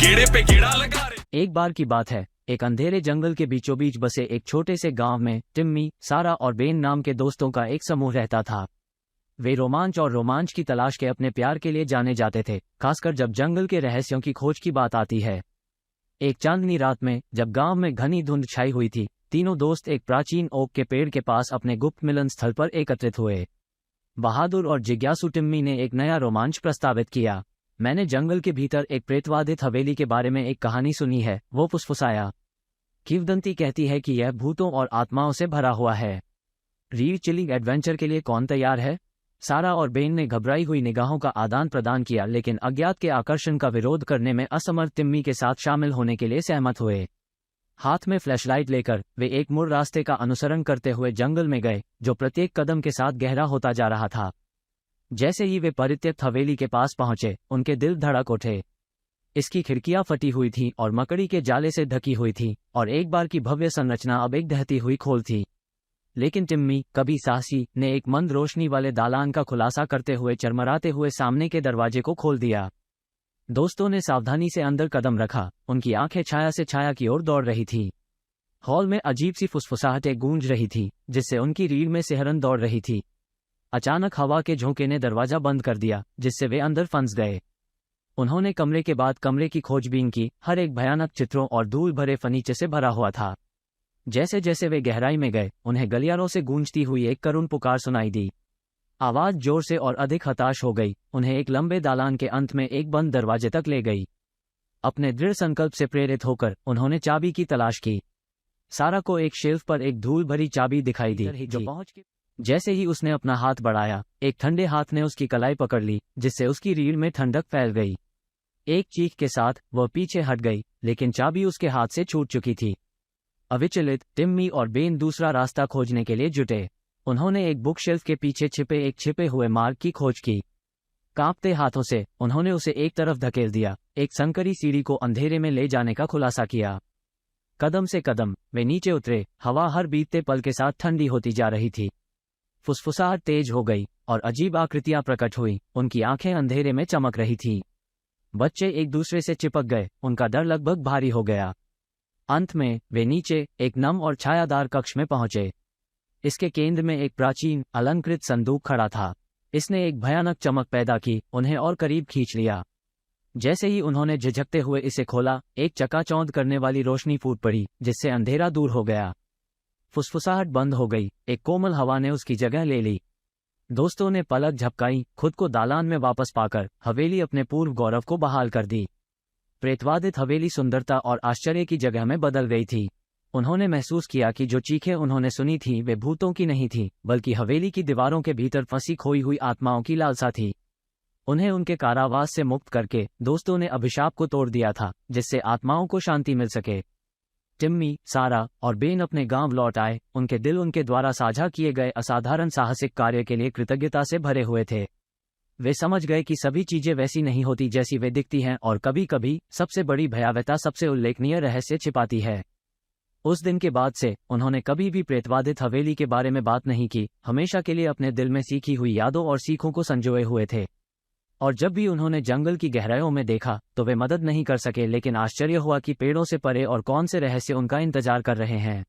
गेड़े पे गेड़ा लगा रहे। एक बार की बात है, एक अंधेरे जंगल के बीचों बीच बसे एक छोटे से गांव में टिम्मी, सारा और बेन नाम के दोस्तों का एक समूह रहता था। वे रोमांच की तलाश के अपने प्यार के लिए जाने जाते थे, खासकर जब जंगल के रहस्यों की खोज की बात आती है। एक चांदनी रात में जब गांव में घनी धुंध छाई हुई थी, तीनों दोस्त एक प्राचीन ओक के पेड़ के पास अपने गुप्त मिलन स्थल पर एकत्रित हुए। बहादुर और जिज्ञासु टिम्मी ने एक नया रोमांच प्रस्तावित किया। मैंने जंगल के भीतर एक प्रेतवादित हवेली के बारे में एक कहानी सुनी है, वो फुसफुसाया। किंवदंती कहती है कि यह भूतों और आत्माओं से भरा हुआ है। रील चिलिंग एडवेंचर के लिए कौन तैयार है? सारा और बेन ने घबराई हुई निगाहों का आदान प्रदान किया, लेकिन अज्ञात के आकर्षण का विरोध करने में असमर्थ टिम्मी के साथ शामिल होने के लिए सहमत हुए। हाथ में फ्लैशलाइट लेकर वे एक मुड़ रास्ते का अनुसरण करते हुए जंगल में गए, जो प्रत्येक कदम के साथ गहरा होता जा रहा था। जैसे ही वे परित्यक्त हवेली के पास पहुंचे, उनके दिल धड़क उठे। इसकी खिड़कियां फटी हुई थीं और मकड़ी के जाले से ढकी हुई थीं, और एक बार की भव्य संरचना अब एक ढहती हुई खोल थी। लेकिन टिम्मी, कभी साहसी, ने एक मंद रोशनी वाले दालान का खुलासा करते हुए चरमराते हुए सामने के दरवाजे को खोल दिया। दोस्तों ने सावधानी से अंदर कदम रखा, उनकी आंखें छाया से छाया की ओर दौड़ रही थीं। हॉल में अजीब सी फुसफुसाहटें गूंज रही थी, जिससे उनकी रीढ़ में सिहरन दौड़ रही थी। अचानक हवा के झोंके ने दरवाजा बंद कर दिया, जिससे वे अंदर फंस गए। उन्होंने कमरे के बाद कमरे की खोजबीन की, हर एक भयानक चित्रों और धूल भरे फर्नीचर से भरा हुआ था। जैसे जैसे वे गहराई में गए, उन्हें गलियारों से गूंजती हुई एक करुण पुकार सुनाई दी। आवाज जोर से और अधिक हताश हो गई, उन्हें एक लंबे दालान के अंत में एक बंद दरवाजे तक ले गई। अपने दृढ़ संकल्प से प्रेरित होकर उन्होंने चाबी की तलाश की। सारा को एक शेल्फ पर एक धूल भरी चाबी दिखाई दी, जो पहुंच के जैसे ही उसने अपना हाथ बढ़ाया, एक ठंडे हाथ ने उसकी कलाई पकड़ ली, जिससे उसकी रीढ़ में ठंडक फैल गई। एक चीख के साथ वह पीछे हट गई, लेकिन चाबी उसके हाथ से छूट चुकी थी। अविचलित टिम्मी और बेन दूसरा रास्ता खोजने के लिए जुटे। उन्होंने एक बुक शेल्फ के पीछे छिपे हुए मार्ग की खोज की। कांपते हाथों से उन्होंने उसे एक तरफ धकेल दिया, एक संकरी सीढ़ी को अंधेरे में ले जाने का खुलासा किया। कदम से कदम वे नीचे उतरे, हवा हर बीतते पल के साथ ठंडी होती जा रही थी। फुसफुसाहट तेज हो गई और अजीब आकृतियां प्रकट हुई, उनकी आंखें अंधेरे में चमक रही थीं। बच्चे एक दूसरे से चिपक गए, उनका डर लगभग भारी हो गया। अंत में वे नीचे एक नम और छायादार कक्ष में पहुंचे। इसके केंद्र में एक प्राचीन अलंकृत संदूक खड़ा था। इसने एक भयानक चमक पैदा की, उन्हें और करीब खींच लिया। जैसे ही उन्होंने झिझकते हुए इसे खोला, एक चकाचौंध करने वाली रोशनी फूट पड़ी, जिससे अंधेरा दूर हो गया। फुसफुसाहट बंद हो गई, एक कोमल हवा ने उसकी जगह ले ली। दोस्तों ने पलक झपकाई, खुद को दालान में वापस पाकर हवेली अपने पूर्व गौरव को बहाल कर दी। प्रेतवादित हवेली सुंदरता और आश्चर्य की जगह में बदल गई थी। उन्होंने महसूस किया कि जो चीखें उन्होंने सुनी थी वे भूतों की नहीं थी, बल्कि हवेली की दीवारों के भीतर फंसी खोई हुई आत्माओं की लालसा थी। उन्हें उनके कारावास से मुक्त करके दोस्तों ने अभिशाप को तोड़ दिया था, जिससे आत्माओं को शांति मिल सके। टिम्मी, सारा और बेन अपने गांव लौट आए, उनके दिल उनके द्वारा साझा किए गए असाधारण साहसिक कार्य के लिए कृतज्ञता से भरे हुए थे। वे समझ गए कि सभी चीजें वैसी नहीं होती जैसी वे दिखती हैं, और कभी कभी सबसे बड़ी भयावहता सबसे उल्लेखनीय रहस्य छिपाती है। उस दिन के बाद से उन्होंने कभी भी प्रेतवादित हवेली के बारे में बात नहीं की, हमेशा के लिए अपने दिल में सीखी हुई यादों और सीखों को संजोए हुए थे। और जब भी उन्होंने जंगल की गहराइयों में देखा, तो वे मदद नहीं कर सके, लेकिन आश्चर्य हुआ कि पेड़ों से परे और कौन से रहस्य उनका इंतजार कर रहे हैं।